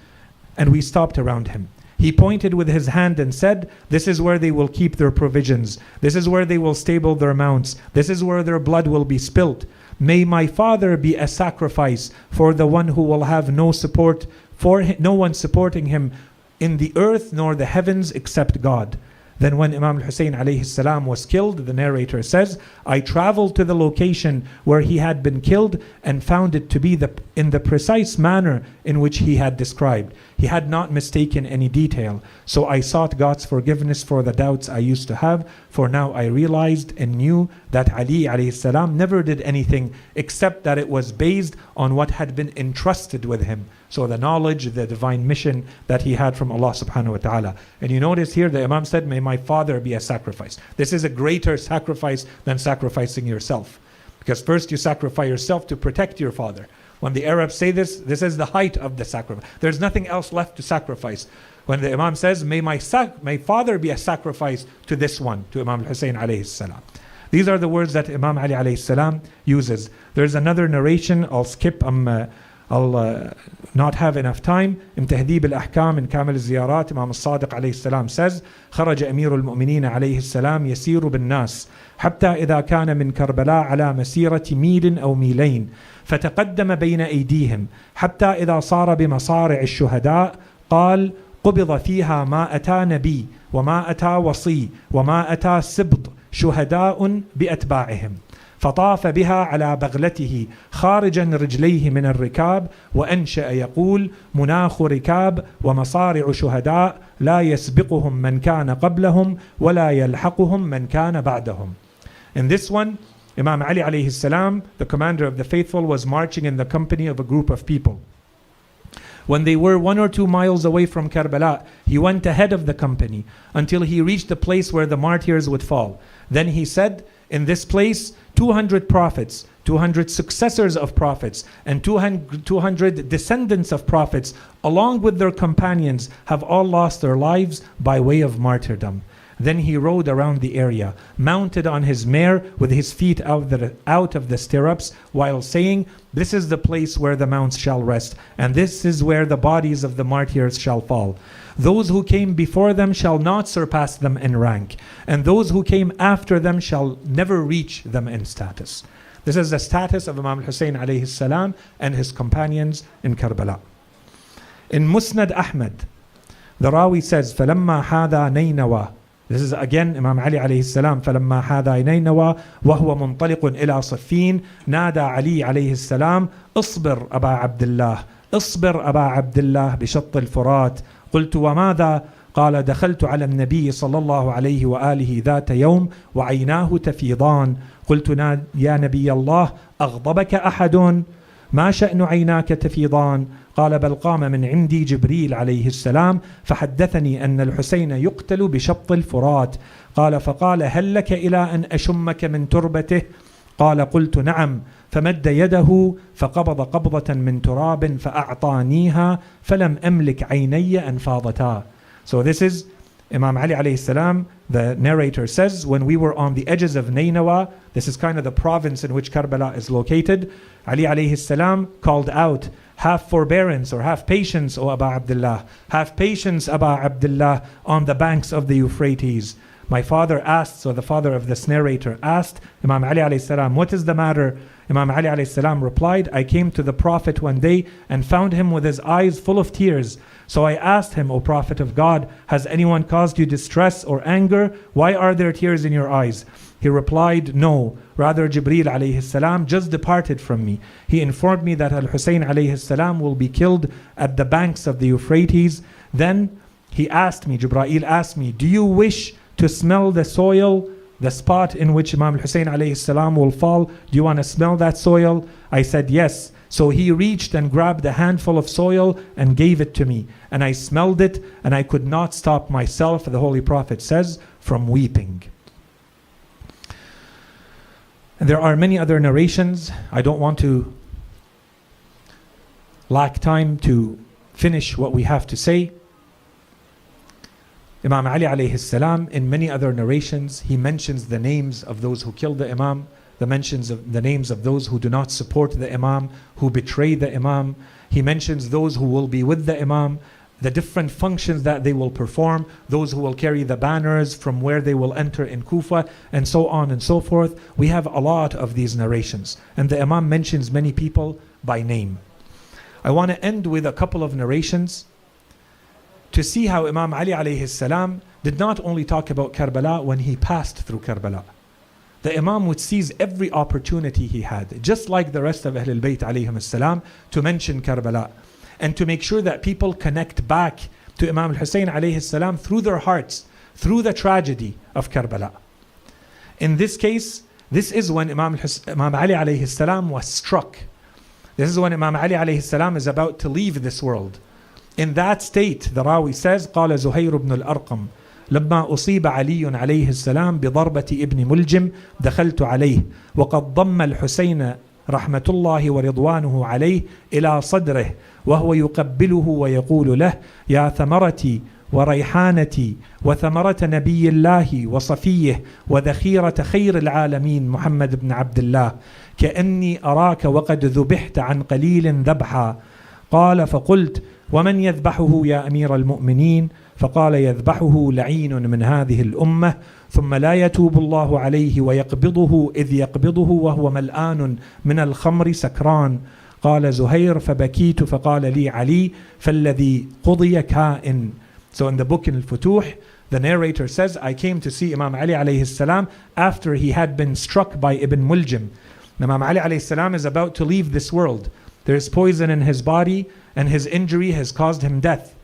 and we stopped around him. He pointed with his hand and said, this is where they will keep their provisions. This is where they will stable their mounts. This is where their blood will be spilt. May my father be a sacrifice for the one who will have no support no one supporting him in the earth nor the heavens except God. Then when Imam Hussain alayhi salam was killed, the narrator says, I traveled to the location where he had been killed and found it to be in the precise manner in which he had described. He had not mistaken any detail. So I sought God's forgiveness for the doubts I used to have, for now I realized and knew that Ali alayhi salam never did anything except that it was based on what had been entrusted with him. So the knowledge, the divine mission that he had from Allah subhanahu wa ta'ala. And you notice here the Imam said, may my father be a sacrifice. This is a greater sacrifice than sacrificing yourself. Because first you sacrifice yourself to protect your father. When the Arabs say this, this is the height of the sacrifice. There's nothing else left to sacrifice. When the Imam says, may my father be a sacrifice to this one, to Imam Hussain alayhi salam. These are the words that Imam Ali alayhi salam uses. There's another narration, I'll skip, I'll not have enough time. In تهذيب الأحكام in كامل الزيارات, Imam الصادق عليه السلام says, خرج أمير المؤمنين عليه السلام يسير بالناس حتى إذا كان من كربلاء على مسيرة ميل أو ميلين فتقدم بين أيديهم حتى إذا صار بمصارع الشهداء قال قبض فيها ما أتى نبي وما أتى وصي وما أتى سبط شهداء بأتباعهم فطاف بها على بغلته خارجا رجليه من الركاب وأنشأ يقول مناخ ركاب ومصارع شهداء لا يسبقهم من كان قبلهم ولا يلحقهم من كان بعدهم. In this one, Imam Ali alayhi salam, the commander of the faithful, was marching in the company of a group of people. When they were 1 or 2 miles away from Karbala, he went ahead of the company until he reached the place where the martyrs would fall. Then he said, in this place, 200 prophets, 200 successors of prophets, and 200 descendants of prophets, along with their companions, have all lost their lives by way of martyrdom. Then he rode around the area, mounted on his mare with his feet out of the stirrups, while saying, this is the place where the mounts shall rest, and this is where the bodies of the martyrs shall fall. Those who came before them shall not surpass them in rank, and those who came after them shall never reach them in status. This is the status of Imam Hussain alayhi salam and his companions in Karbala. In Musnad Ahmad, the Rawi says, فَلَمَّا حَاذَا نَيْنَوَى. This is again Imam Ali alayhi salam. فَلَمَّا حَاذَا نَيْنَوَى وَهُوَ مُنْطَلِقٌ إِلَى صَفِّينَ نَادَى عَلِي عليه السلام اصبر أبا عبد الله اصبر أبا عبد الله بشط الفرات. قلت وماذا؟ قال دخلت على النبي صلى الله عليه وآله ذات يوم وعيناه تفيضان. قلت يا نبي الله أغضبك أحد؟ ما شأن عيناك تفيضان؟ قال بل قام من عندي جبريل عليه السلام فحدثني أن الحسين يقتل بشط الفرات. قال فقال هل لك إلى أن أشمك من تربته؟ قال قلت نعم. فمد يده فقبض قبضة من تراب فأعطانيها فلم أملك عيني أن فاضتا. So this is Imam Ali alayhi salam. The narrator says, when we were on the edges of Nainawa, this is kind of the province in which Karbala is located, Ali alayhi salam called out, have forbearance or have patience, O Aba Abdullah. Have patience, Aba Abdullah, on the banks of the Euphrates. My father asked, so the father of this narrator asked Imam Ali alayhi salam, what is the matter? Imam Ali alayhi salam replied, I came to the Prophet one day and found him with his eyes full of tears. So I asked him, O Prophet of God, has anyone caused you distress or anger? Why are there tears in your eyes? He replied, no, rather Jibreel alayhi salam just departed from me. He informed me that Al-Hussein alayhi salam will be killed at the banks of the Euphrates. Then he asked me, Jibreel asked me, do you wish to smell the soil, the spot in which Imam Hussain alayhi salam will fall? Do you want to smell that soil? I said yes. So he reached and grabbed a handful of soil and gave it to me. And I smelled it and I could not stop myself, the Holy Prophet says, from weeping. And there are many other narrations. I don't want to lack time to finish what we have to say. Imam Ali alayhi salam, in many other narrations, he mentions the names of those who killed the Imam, the names of those who do not support the Imam, who betray the Imam. He mentions those who will be with the Imam, the different functions that they will perform, those who will carry the banners, from where they will enter in Kufa, and so on and so forth. We have a lot of these narrations, and the Imam mentions many people by name. I want to end with a couple of narrations to see how Imam Ali alayhi salam did not only talk about Karbala when he passed through Karbala. The Imam would seize every opportunity he had, just like the rest of Ahlul Bayt alayhim salam, to mention Karbala and to make sure that people connect back to Imam Hussain alayhi salam through their hearts, through the tragedy of Karbala. In this case, this is when Imam Ali alayhi salam was struck. This is when Imam Ali alayhi salam is about to leave this world. In that state, the Rawi says, قال زهير بن الأرقم لما أصيب علي عليه السلام بضربة ابن ملجم دخلت عليه وقد ضم الحسين رحمة الله ورضوانه عليه إلى صدره وهو يقبله ويقول له يا ثمرتي وريحانتي وثمرة نبي الله وصفيه وذخيرة خير العالمين محمد بن عبد الله كأني أراك وقد ذبحت عن قليل ذبحا. قال فقلت ومن يذبحه يا أمير المؤمنين؟ فقال يذبحه لعين من هذه الأمة ثم لا يتوب الله عليه ويقبضه إذ يقبضه وهو ملآن من الخمر سكران. قال زهير فبكيت فقال لي علي فالذي قضي كائن. So in the book in Al-Futuh, the narrator says, I came to see Imam Ali alayhi salam after he had been struck by Ibn Muljim. Imam Ali alayhi salam is about to leave this world. There is poison in his body and his injury has caused him death.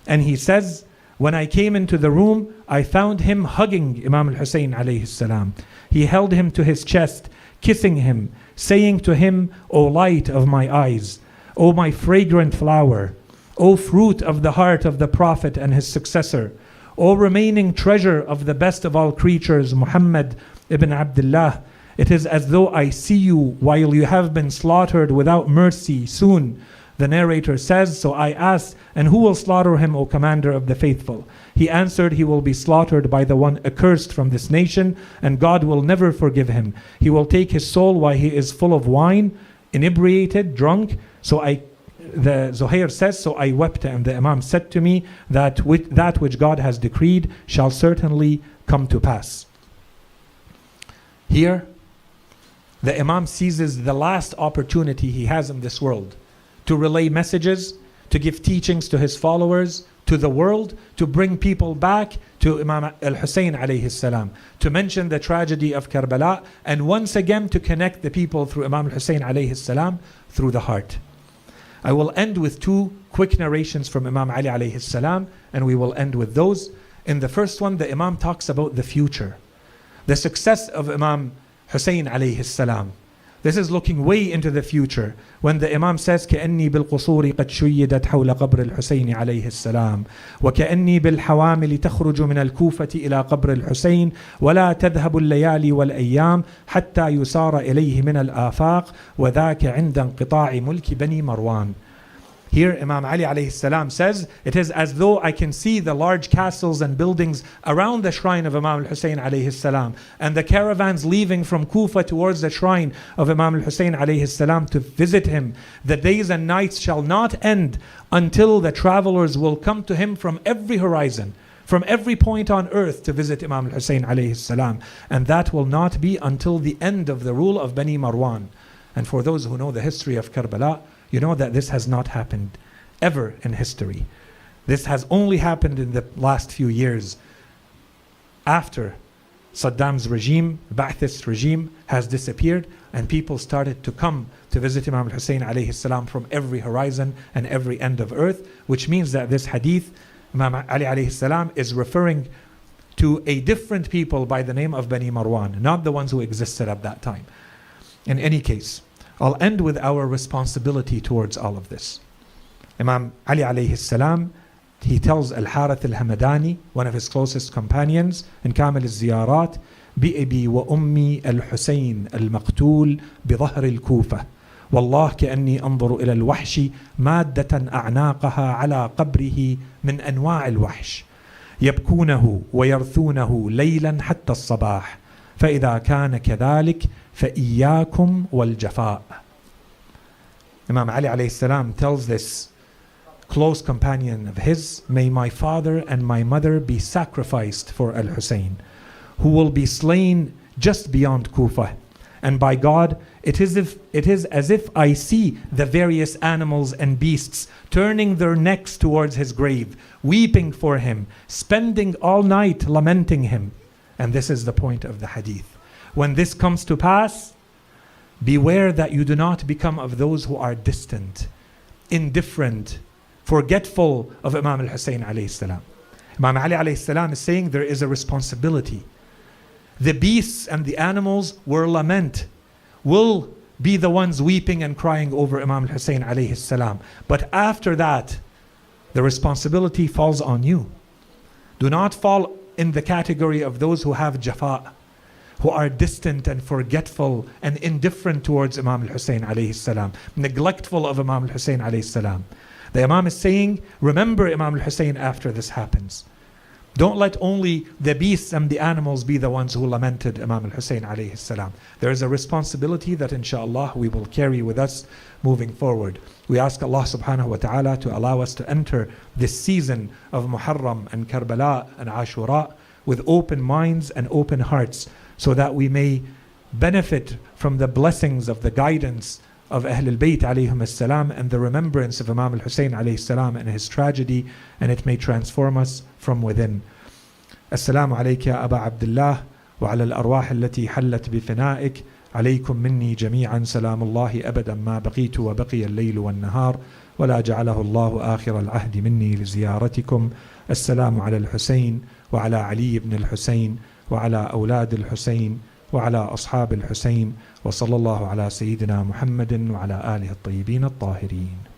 And he says, when I came into the room, I found him hugging Imam al-Hussain alayhi salam. He held him to his chest, kissing him, saying to him, O light of my eyes, O my fragrant flower, O fruit of the heart of the Prophet and his successor, O remaining treasure of the best of all creatures, Muhammad ibn Abdullah, it is as though I see you while you have been slaughtered without mercy soon. The narrator says, so I asked, and who will slaughter him, O commander of the faithful? He answered, he will be slaughtered by the one accursed from this nation, and God will never forgive him. He will take his soul while he is full of wine, inebriated, drunk. The Zuhair says, so I wept, and the Imam said to me that that which God has decreed shall certainly come to pass. Here, the Imam seizes the last opportunity he has in this world to relay messages, to give teachings to his followers, to the world, to bring people back to Imam al-Hussain alayhi salam, to mention the tragedy of Karbala, and once again to connect the people through Imam al-Hussain alayhi salam through the heart. I will end with two quick narrations from Imam Ali alayhi salam, and we will end with those. In the first one, the Imam talks about the future, the success of Imam Hussain alayhi salam. This is looking way into the future when the Imam says كأني بالقصور قد شيدت حول قبر الحسين عليه السلام وكأني بالحوامل تخرج من الكوفة إلى قبر الحسين ولا تذهب الليالي والأيام حتى يسار إليه من الآفاق وذاك عند انقطاع ملك بني مروان. Here Imam Ali alayhi salam says, it is as though I can see the large castles and buildings around the shrine of Imam al-Hussain alayhi salam, and the caravans leaving from Kufa towards the shrine of Imam al-Hussain alayhi salam to visit him. The days and nights shall not end until the travelers will come to him from every horizon, from every point on earth to visit Imam al-Hussain alayhi salam. And that will not be until the end of the rule of Bani Marwan. And for those who know the history of Karbala, you know that this has not happened ever in history. This has only happened in the last few years after Saddam's regime, Ba'athist regime, has disappeared, and people started to come to visit Imam al-Hussain alayhi salam from every horizon and every end of earth, which means that this hadith, Imam Ali alayhi salam, is referring to a different people by the name of Bani Marwan, not the ones who existed at that time. In any case, I'll end with our responsibility towards all of this. Imam Ali alayhi salam, he tells Al-Harith al-Hamadani, one of his closest companions, in Kamil al-Ziyarat, بِأَبِي وَأُمِّي الْحُسَيْنِ الْمَقْتُولِ بِظَهْرِ الْكُوفَةِ والله كأني أنظر إلى الوحش مادة أعناقها على قبره من أنواع الوحش يبكونه ويرثونه ليلا حتى الصباح فإذا كان كذلك فإياكم والجفاء. Imam Ali alayhi salam tells this close companion of his, may my father and my mother be sacrificed for Al-Hussain, who will be slain just beyond Kufa, And by God, it is as if I see the various animals and beasts turning their necks towards his grave, weeping for him, spending all night lamenting him. And this is the point of the hadith. When this comes to pass, beware that you do not become of those who are distant, indifferent, forgetful of Imam Hussain alayhi salam. Imam Ali alayhi salam is saying there is a responsibility. The beasts and the animals will be the ones weeping and crying over Imam Hussain alayhi salam. But after that, the responsibility falls on you. Do not fall in the category of those who have Jafar, who are distant and forgetful and indifferent towards Imam Hussain alayhi salam, neglectful of Imam Hussain alayhi salam. The Imam is saying, remember Imam Hussain after this happens. Don't let only the beasts and the animals be the ones who lamented Imam Hussain alayhi salam. There is a responsibility that inshallah we will carry with us moving forward. We ask Allah subhanahu wa ta'ala to allow us to enter this season of Muharram and Karbala and Ashura with open minds and open hearts, so that we may benefit from the blessings of the guidance of Ahlul Bayt alayhim salam and the remembrance of Imam Hussain alayhi salam and his tragedy, and it may transform us from within. Assalamu alayka ya Aba Abdullah wa ala al-arwah allati hallat bi fina'ik. عليكم مني جميعا سلام الله أبدا ما بقيت وبقي الليل والنهار ولا جعله الله آخر العهد مني لزيارتكم. السلام على الحسين وعلى علي بن الحسين وعلى أولاد الحسين وعلى أصحاب الحسين وصلى الله على سيدنا محمد وعلى آله الطيبين الطاهرين.